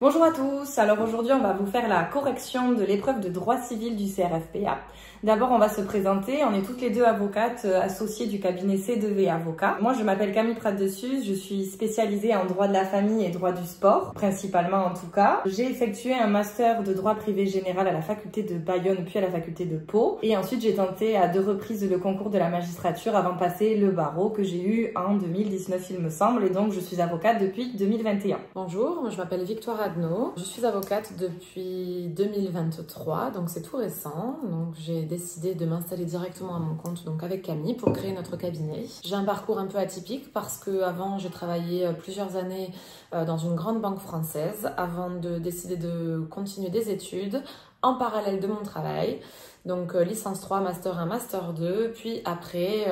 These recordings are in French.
Bonjour à tous, alors aujourd'hui on va vous faire la correction de l'épreuve de droit civil du CRFPA. D'abord on va se présenter, on est toutes les deux avocates associées du cabinet C2V Avocats. Moi je m'appelle Camille Prat-Dessus, je suis spécialisée en droit de la famille et droit du sport, principalement en tout cas. J'ai effectué un master de droit privé général à la faculté de Bayonne puis à la faculté de Pau. Et ensuite j'ai tenté à 2 reprises le concours de la magistrature avant de passer le barreau que j'ai eu en 2019 il me semble, et donc je suis avocate depuis 2021. Bonjour, je m'appelle Victoire Adno, je suis avocate depuis 2023, donc c'est tout récent. Donc j'ai décidé de m'installer directement à mon compte, donc avec Camille, pour créer notre cabinet. J'ai un parcours un peu atypique parce que avant j'ai travaillé plusieurs années dans une grande banque française avant de décider de continuer des études en parallèle de mon travail. Donc licence 3, master 1, master 2, puis après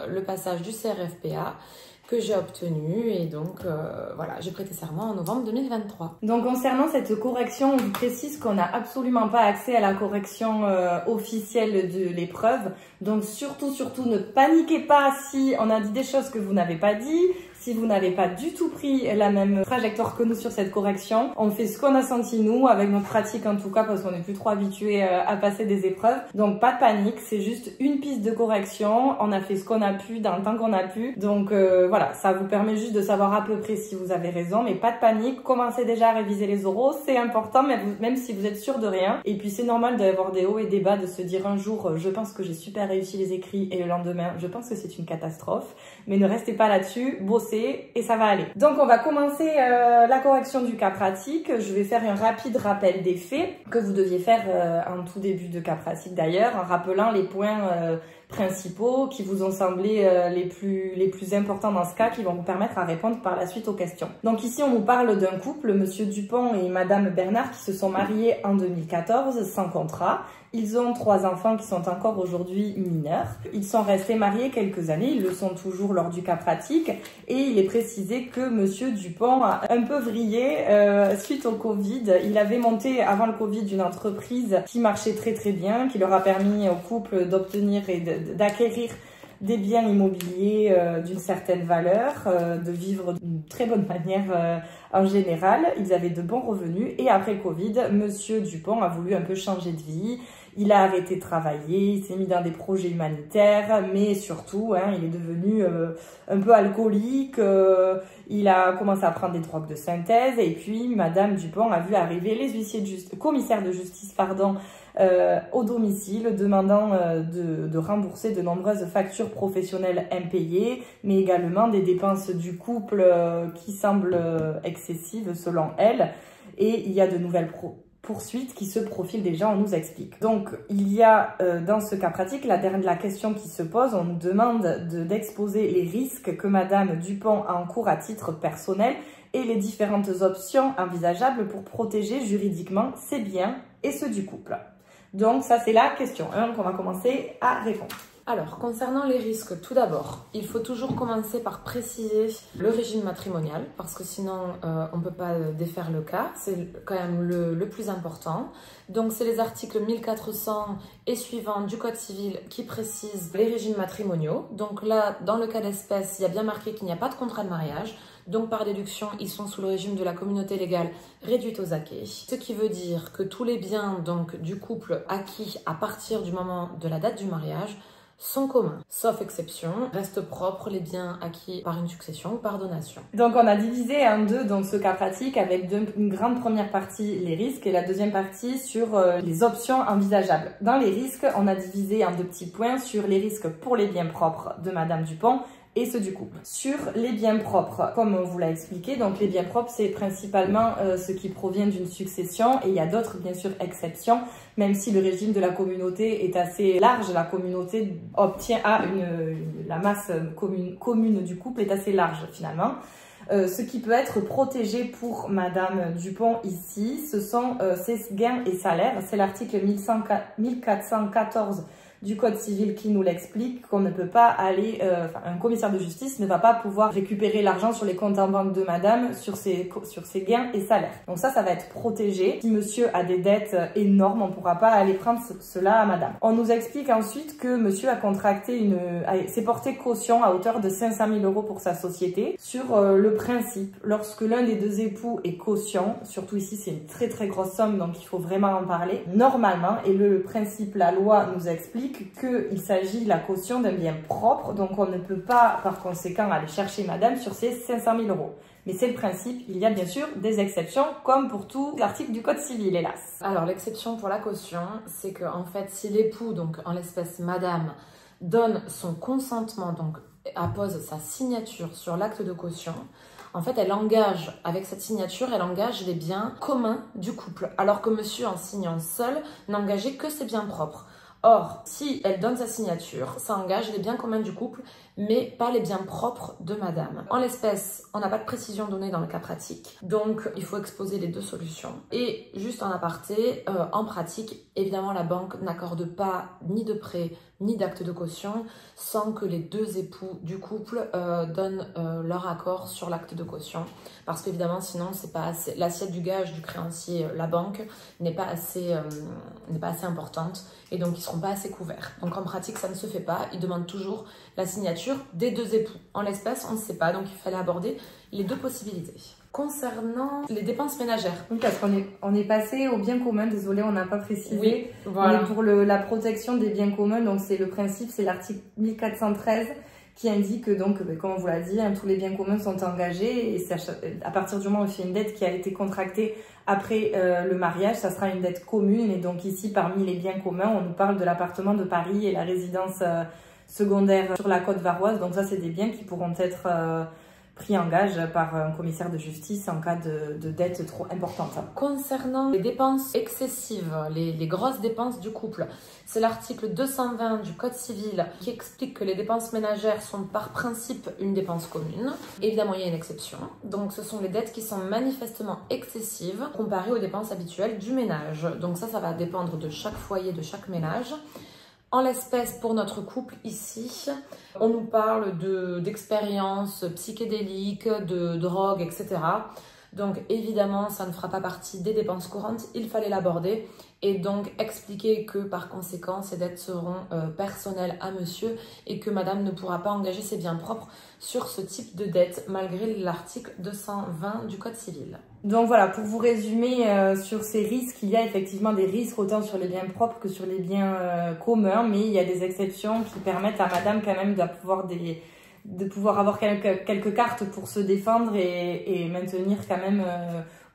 le passage du CRFPA que j'ai obtenu, et donc voilà, j'ai prêté serment en novembre 2023. Donc concernant cette correction, on vous précise qu'on n'a absolument pas accès à la correction officielle de l'épreuve. Donc surtout ne paniquez pas si on a dit des choses que vous n'avez pas dit. Si vous n'avez pas du tout pris la même trajectoire que nous sur cette correction, on fait ce qu'on a senti nous, avec notre pratique en tout cas, parce qu'on n'est plus trop habitué à passer des épreuves. Donc pas de panique, c'est juste une piste de correction. On a fait ce qu'on a pu dans le temps qu'on a pu. Donc voilà, ça vous permet juste de savoir à peu près si vous avez raison, mais pas de panique. Commencez déjà à réviser les oraux, c'est important, même si vous êtes sûr de rien. Et puis c'est normal d'avoir des hauts et des bas, de se dire un jour, je pense que j'ai super réussi les écrits, et le lendemain, je pense que c'est une catastrophe. Mais ne restez pas là-dessus, bossez et ça va aller. Donc on va commencer la correction du cas pratique. Je vais faire un rapide rappel des faits que vous deviez faire en tout début de cas pratique d'ailleurs, en rappelant les points principaux qui vous ont semblé les plus importants dans ce cas, qui vont vous permettre à répondre par la suite aux questions. Donc ici on nous parle d'un couple, Monsieur Dupont et Madame Bernard, qui se sont mariés en 2014 sans contrat. Ils ont 3 enfants qui sont encore aujourd'hui mineurs. Ils sont restés mariés quelques années, ils le sont toujours lors du cas pratique, et il est précisé que Monsieur Dupont a un peu vrillé suite au Covid. Il avait monté avant le Covid une entreprise qui marchait très bien, qui leur a permis au couple d'obtenir et d'acquérir des biens immobiliers d'une certaine valeur, de vivre d'une très bonne manière en général. Ils avaient de bons revenus, et après le Covid, Monsieur Dupont a voulu un peu changer de vie. Il a arrêté de travailler, il s'est mis dans des projets humanitaires, mais surtout, il est devenu un peu alcoolique. Il a commencé à prendre des drogues de synthèse, et puis Madame Dupont a vu arriver les huissiers commissaires de justice, au domicile, demandant de rembourser de nombreuses factures professionnelles impayées, mais également des dépenses du couple qui semblent excessives selon elle. Et il y a de nouvelles poursuites qui se profilent déjà, on nous explique. Donc il y a dans ce cas pratique la question qui se pose, on nous demande d'exposer les risques que Madame Dupont encourt à titre personnel et les différentes options envisageables pour protéger juridiquement ses biens et ceux du couple. Donc ça c'est la question 1 qu'on va commencer à répondre. Alors, concernant les risques, tout d'abord, il faut toujours commencer par préciser le régime matrimonial, parce que sinon, on ne peut pas défaire le cas. C'est quand même le plus important. Donc, c'est les articles 1400 et suivants du Code civil qui précisent les régimes matrimoniaux. Donc là, dans le cas d'espèce, il y a bien marqué qu'il n'y a pas de contrat de mariage. Donc, par déduction, ils sont sous le régime de la communauté légale réduite aux acquis. Ce qui veut dire que tous les biens donc, du couple acquis à partir du moment de la date du mariage sont communs, sauf exception, restent propres les biens acquis par une succession ou par donation. Donc on a divisé en deux dans ce cas pratique, avec une grande première partie les risques et la deuxième partie sur les options envisageables. Dans les risques, on a divisé en 2 petits points sur les risques pour les biens propres de Madame Dupont et ceux du couple. Sur les biens propres, comme on vous l'a expliqué, donc les biens propres, c'est principalement ce qui provient d'une succession, et il y a d'autres, bien sûr, exceptions, même si le régime de la communauté est assez large, la communauté obtient la masse commune du couple est assez large, finalement. Ce qui peut être protégé pour Madame Dupont ici, ce sont ses gains et salaires. C'est l'article 1414 du code civil qui nous l'explique, qu'on ne peut pas aller, un commissaire de justice ne va pas pouvoir récupérer l'argent sur les comptes en banque de madame, sur ses gains et salaires. Donc ça va être protégé. Si monsieur a des dettes énormes, on ne pourra pas aller prendre cela à madame. On nous explique ensuite que monsieur a contracté s'est porté caution à hauteur de 500 000 € pour sa société. Sur le principe, lorsque l'un des deux époux est caution, surtout ici c'est une très très grosse somme, donc il faut vraiment en parler, normalement, et le principe, la loi nous explique qu'il s'agit de la caution d'un bien propre, donc on ne peut pas par conséquent aller chercher madame sur ces 500 000 €. Mais c'est le principe, il y a bien sûr des exceptions, comme pour tout l'article du code civil, hélas. Alors l'exception pour la caution, c'est que en fait, si l'époux, donc en l'espèce madame, donne son consentement, donc appose sa signature sur l'acte de caution, en fait, elle engage, avec cette signature, elle engage les biens communs du couple, alors que monsieur, en signant seul, n'engageait que ses biens propres. Or, si elle donne sa signature, ça engage les biens communs du couple, mais pas les biens propres de madame. En l'espèce, on n'a pas de précision donnée dans le cas pratique, donc il faut exposer les deux solutions. Et juste en aparté, en pratique, évidemment, la banque n'accorde pas ni de prêt, ni d'acte de caution, sans que les deux époux du couple donnent leur accord sur l'acte de caution. Parce qu'évidemment, sinon, c'est pas assez. L'assiette du gage du créancier, la banque, n'est pas assez importante, et donc ils ne seront pas assez couverts. Donc en pratique, ça ne se fait pas. Ils demandent toujours la signature des deux époux. En l'espèce, on ne sait pas, donc il fallait aborder les deux possibilités. Concernant les dépenses ménagères. Oui, parce qu'on est passé au bien commun, désolé, on n'a pas précisé. Oui, voilà. Mais pour la protection des biens communs, donc c'est le principe, c'est l'article 1413 qui indique donc, comme on vous l'a dit, tous les biens communs sont engagés, et à partir du moment où il fait une dette qui a été contractée après le mariage, ça sera une dette commune. Et donc ici, parmi les biens communs, on nous parle de l'appartement de Paris et la résidence secondaire sur la côte varoise. Donc ça, c'est des biens qui pourront être pris en gage par un commissaire de justice en cas de dette trop importante. Concernant les dépenses excessives, les grosses dépenses du couple, c'est l'article 220 du Code civil qui explique que les dépenses ménagères sont par principe une dépense commune. Évidemment, il y a une exception. Donc, ce sont les dettes qui sont manifestement excessives comparées aux dépenses habituelles du ménage. Donc ça va dépendre de chaque foyer, de chaque ménage. En l'espèce, pour notre couple ici, on nous parle d'expériences psychédéliques, de drogue, etc. Donc évidemment, ça ne fera pas partie des dépenses courantes, il fallait l'aborder et donc expliquer que par conséquent, ces dettes seront personnelles à monsieur et que madame ne pourra pas engager ses biens propres sur ce type de dette malgré l'article 220 du Code civil. Donc voilà, pour vous résumer sur ces risques, il y a effectivement des risques autant sur les biens propres que sur les biens communs, mais il y a des exceptions qui permettent à madame quand même de pouvoir avoir quelques cartes pour se défendre et maintenir quand même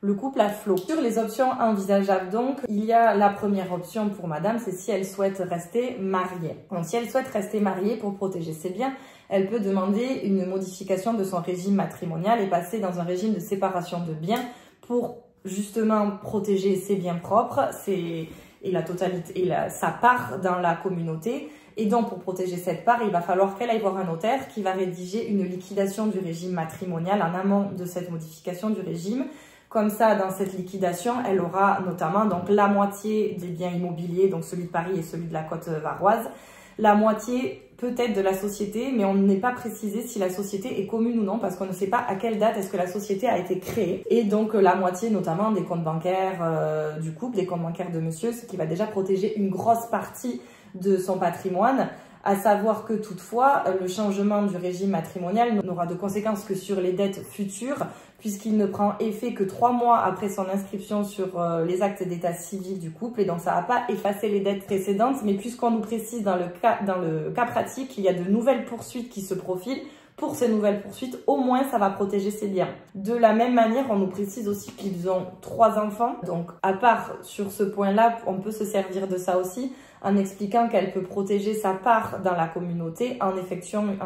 le couple à flot. Sur les options envisageables donc, il y a la première option pour madame, c'est si elle souhaite rester mariée. Donc si elle souhaite rester mariée pour protéger ses biens, elle peut demander une modification de son régime matrimonial et passer dans un régime de séparation de biens pour justement protéger ses biens propres et la totalité et sa part dans la communauté. Et donc, pour protéger cette part, il va falloir qu'elle aille voir un notaire qui va rédiger une liquidation du régime matrimonial en amont de cette modification du régime. Comme ça, dans cette liquidation, elle aura notamment donc la moitié des biens immobiliers, donc celui de Paris et celui de la côte varoise, la moitié peut-être de la société, mais on n'est pas précisé si la société est commune ou non, parce qu'on ne sait pas à quelle date est-ce que la société a été créée. Et donc la moitié notamment des comptes bancaires du couple, des comptes bancaires de monsieur, ce qui va déjà protéger une grosse partie de son patrimoine. À savoir que toutefois, le changement du régime matrimonial n'aura de conséquences que sur les dettes futures, puisqu'il ne prend effet que 3 mois après son inscription sur les actes d'état civil du couple, et donc ça ne va pas effacer les dettes précédentes, mais puisqu'on nous précise dans le cas pratique, il y a de nouvelles poursuites qui se profilent. Pour ces nouvelles poursuites, au moins ça va protéger ses biens. De la même manière, on nous précise aussi qu'ils ont 3 enfants, donc à part sur ce point-là, on peut se servir de ça aussi, en expliquant qu'elle peut protéger sa part dans la communauté en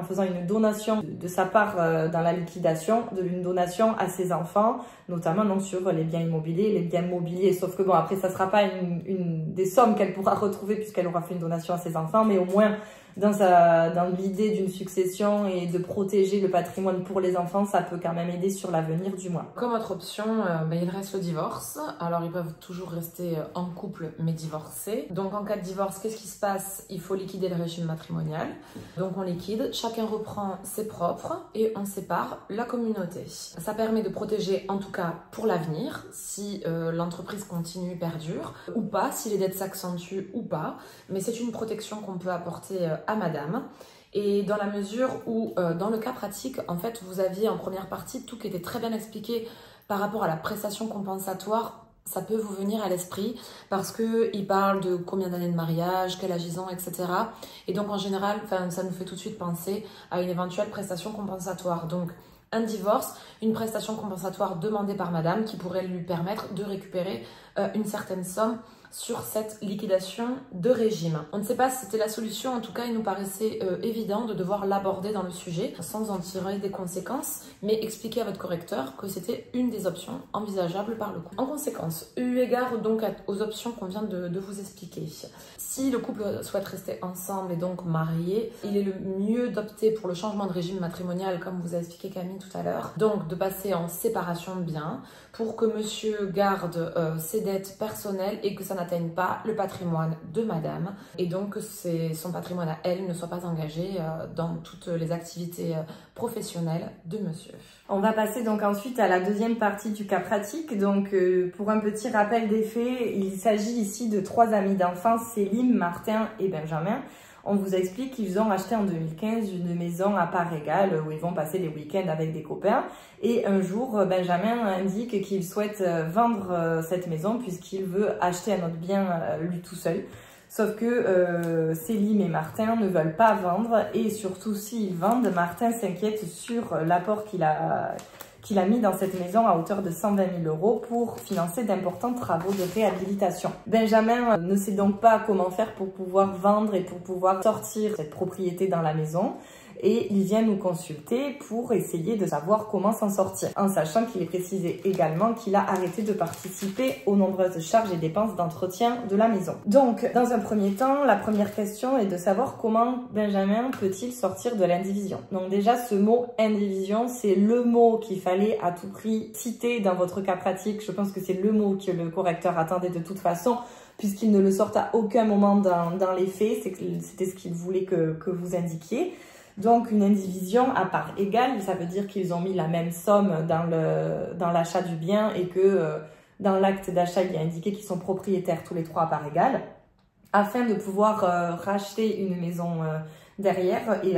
faisant une donation de sa part dans la liquidation, une donation à ses enfants, notamment donc sur les biens mobiliers, sauf que bon, après ça sera pas des sommes qu'elle pourra retrouver puisqu'elle aura fait une donation à ses enfants, mais au moins dans l'idée d'une succession et de protéger le patrimoine pour les enfants, ça peut quand même aider sur l'avenir du moins. Comme autre option, il reste le divorce. Alors ils peuvent toujours rester en couple mais divorcés. Donc en cas de divorce, divorce, qu'est-ce qui se passe? Il faut liquider le régime matrimonial. Donc on liquide, chacun reprend ses propres et on sépare la communauté. Ça permet de protéger, en tout cas pour l'avenir, si l'entreprise continue, perdure, ou pas, si les dettes s'accentuent ou pas. Mais c'est une protection qu'on peut apporter à madame. Et dans la mesure où, dans le cas pratique, en fait, vous aviez en première partie tout qui était très bien expliqué par rapport à la prestation compensatoire. Ça peut vous venir à l'esprit parce qu'il parle de combien d'années de mariage, quel âge ils ont, etc. Et donc en général, ça nous fait tout de suite penser à une éventuelle prestation compensatoire. Donc un divorce, une prestation compensatoire demandée par madame qui pourrait lui permettre de récupérer une certaine somme sur cette liquidation de régime. On ne sait pas si c'était la solution, en tout cas il nous paraissait évident de devoir l'aborder dans le sujet sans en tirer des conséquences, mais expliquer à votre correcteur que c'était une des options envisageables par le couple. En conséquence, eu égard donc aux options qu'on vient de vous expliquer, si le couple souhaite rester ensemble et donc marié, il est le mieux d'opter pour le changement de régime matrimonial comme vous a expliqué Camille tout à l'heure, donc de passer en séparation de biens pour que monsieur garde ses dettes personnelles et que ça n'atteigne pas le patrimoine de madame et donc que son patrimoine à elle ne soit pas engagé dans toutes les activités professionnelles de monsieur. On va passer donc ensuite à la deuxième partie du cas pratique. Donc pour un petit rappel des faits, il s'agit ici de 3 amis d'enfance, Céline, Martin et Benjamin. On vous explique qu'ils ont acheté en 2015 une maison à part égale où ils vont passer les week-ends avec des copains. Et un jour, Benjamin indique qu'il souhaite vendre cette maison puisqu'il veut acheter un autre bien lui tout seul. Sauf que Céline et Martin ne veulent pas vendre et surtout s'ils vendent, Martin s'inquiète sur l'apport qu'il a mis dans cette maison à hauteur de 120 000 € pour financer d'importants travaux de réhabilitation. Benjamin ne sait donc pas comment faire pour pouvoir vendre et pour pouvoir sortir cette propriété dans la maison. Et il vient nous consulter pour essayer de savoir comment s'en sortir, en sachant qu'il est précisé également qu'il a arrêté de participer aux nombreuses charges et dépenses d'entretien de la maison. Donc, dans un premier temps, la première question est de savoir comment Benjamin peut-il sortir de l'indivision. Donc déjà, ce mot indivision, c'est le mot qu'il fallait à tout prix citer dans votre cas pratique. Je pense que c'est le mot que le correcteur attendait de toute façon, puisqu'il ne le sort à aucun moment dans les faits. C'était ce qu'il voulait que vous indiquiez. Donc, une indivision à part égale, ça veut dire qu'ils ont mis la même somme dans l'achat du bien et que dans l'acte d'achat, il y a indiqué qu'ils sont propriétaires tous les 3 à part égale, afin de pouvoir racheter une maison derrière et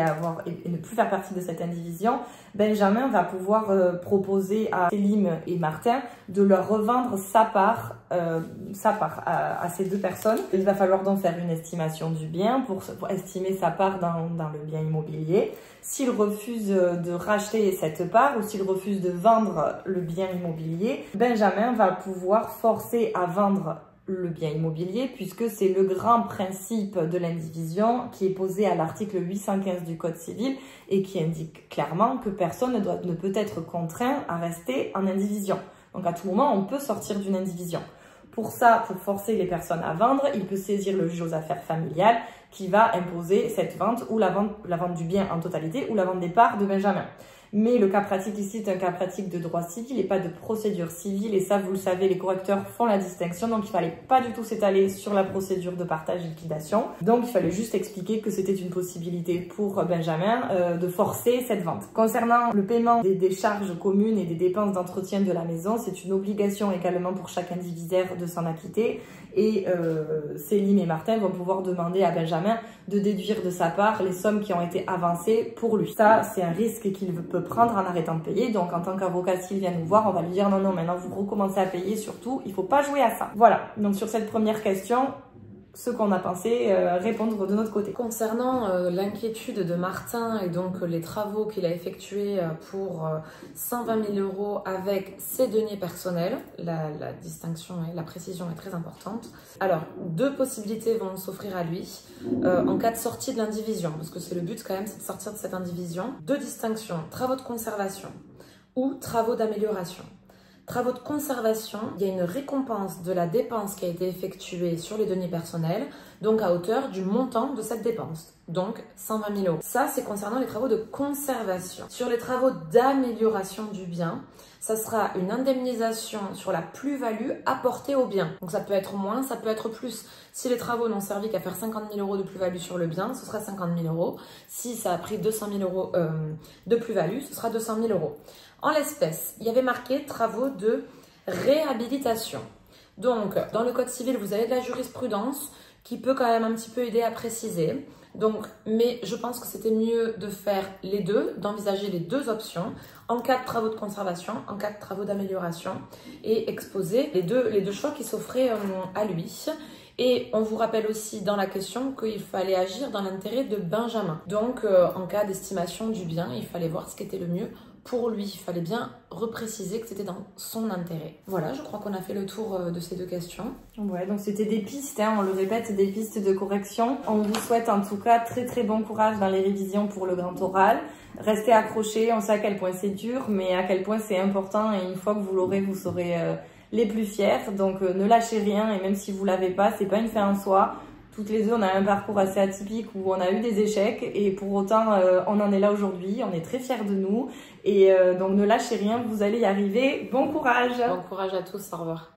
ne plus faire partie de cette indivision. Benjamin va pouvoir proposer à Céline et Martin de leur revendre sa part à ces 2 personnes. Il va falloir donc faire une estimation du bien pour estimer sa part dans le bien immobilier. S'il refuse de racheter cette part ou s'il refuse de vendre le bien immobilier, Benjamin va pouvoir forcer à vendre le bien immobilier puisque c'est le grand principe de l'indivision qui est posé à l'article 815 du Code civil et qui indique clairement que personne ne peut être contraint à rester en indivision. Donc à tout moment, on peut sortir d'une indivision. Pour ça, pour forcer les personnes à vendre, il peut saisir le juge aux affaires familiales qui va imposer cette vente ou la vente du bien en totalité ou la vente des parts de Benjamin. Mais le cas pratique ici est un cas pratique de droit civil et pas de procédure civile. Et ça, vous le savez, les correcteurs font la distinction. Donc, il fallait pas du tout s'étaler sur la procédure de partage et liquidation. Donc, il fallait juste expliquer que c'était une possibilité pour Benjamin de forcer cette vente. Concernant le paiement des charges communes et des dépenses d'entretien de la maison, c'est une obligation également pour chaque indivisaire de s'en acquitter. Et Céline et Martin vont pouvoir demander à Benjamin de déduire de sa part les sommes qui ont été avancées pour lui. Ça, c'est un risque qu'il peut prendre en arrêtant de payer. Donc, en tant qu'avocat, s'il vient nous voir, on va lui dire non, maintenant vous recommencez à payer, surtout, il ne faut pas jouer à ça. Voilà, donc sur cette première question, ce qu'on a pensé répondre de notre côté. Concernant l'inquiétude de Martin et donc les travaux qu'il a effectués pour 120 000 € avec ses deniers personnels, la distinction et la précision est très importante. Alors, 2 possibilités vont s'offrir à lui en cas de sortie de l'indivision, parce que c'est le but quand même, c'est de sortir de cette indivision. 2 distinctions, travaux de conservation ou travaux d'amélioration. Travaux de conservation, il y a une récompense de la dépense qui a été effectuée sur les deniers personnels, donc à hauteur du montant de cette dépense. donc 120 000 euros. Ça, c'est concernant les travaux de conservation. Sur les travaux d'amélioration du bien, ça sera une indemnisation sur la plus-value apportée au bien. Donc ça peut être moins, ça peut être plus. Si les travaux n'ont servi qu'à faire 50 000 euros de plus-value sur le bien, ce sera 50 000 euros. Si ça a pris 200 000 euros de plus-value, ce sera 200 000 euros. En l'espèce, il y avait marqué travaux de réhabilitation. Donc, dans le Code civil, vous avez de la jurisprudence qui peut quand même un petit peu aider à préciser. Donc, mais je pense que c'était mieux de faire les deux, d'envisager les deux options en cas de travaux de conservation, en cas de travaux d'amélioration et exposer les deux choix qui s'offraient à lui. Et on vous rappelle aussi dans la question qu'il fallait agir dans l'intérêt de Benjamin. Donc, en cas d'estimation du bien, il fallait voir ce qui était le mieux pour lui. Il fallait bien repréciser que c'était dans son intérêt. Voilà, je crois qu'on a fait le tour de ces deux questions. Ouais, donc c'était des pistes, hein, on le répète, des pistes de correction. On vous souhaite en tout cas très bon courage dans les révisions pour le grand oral. Restez accrochés, on sait à quel point c'est dur, mais à quel point c'est important. Et une fois que vous l'aurez, vous serez les plus fiers. Donc ne lâchez rien, et même si vous l'avez pas, c'est pas une fin en soi. Toutes les deux, on a un parcours assez atypique où on a eu des échecs et pour autant, on en est là aujourd'hui. On est très fiers de nous et donc ne lâchez rien, vous allez y arriver. Bon courage! Bon courage à tous, au revoir.